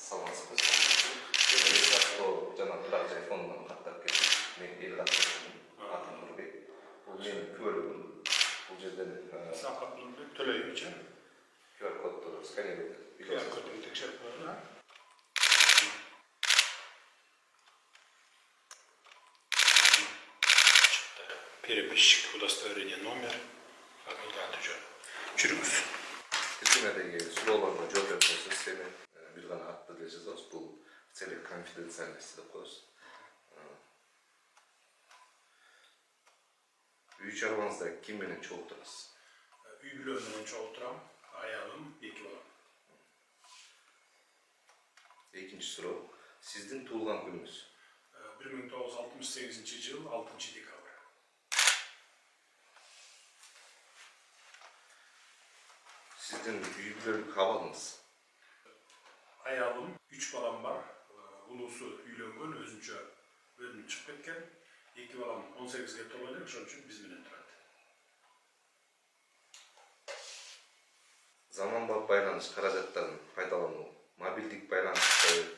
саламатсызбы. Жана Кырак айфонунан каттап кетип, мен эл каттым. Атым Нурбек. Бул менин күбөлүгүм. Бул жерден Сапат Нурбек Төлөевич. QR kodду сканерлеп QR kodunu текшерип коелу. Переписчик, удостоверение номер, фамилия, аты-жөн. Жүрүңүз. Тиркемедеги суроолорго жооп берсеңиз, сени бир гана атты деле жазабыз. Бул в целях конфиденциальности деп коебуз. Үй чарбаңызда ким менен чогуу турасыз? Үй бүлө менен чогуу турам. Аялым, 2 балам. Экинчи суроо. Сиздин туулган күнүңүз? 1968 жыл 6 декабрь. Сиздин үй бүлөлүк абалыңыз? Аялым, 3 балам бар. Улуусу үйлөнгөн, өзүнчө чыгып кеткен. 2 балам 18-ге толо элек, ошон үчүн биз менен турат. Заманбап байланыш каражаттарын пайдалануу, мобилдик байланышты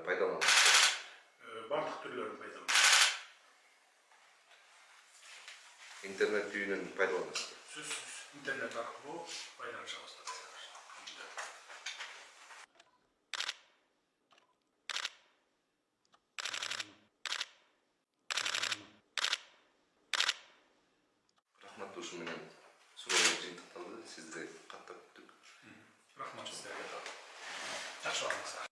пайдаланышты. Бардык түрлөрүн пайдаланат. Интернет үйүнүн пайдаланышты. Сөзсүз интернет аркылуу байланышабыз. Рахмат, ушу менен суроолор жыйынтыкталды. Сизди каттап күттүк. Рахмат сиздерге. Жакшы багыңыздар.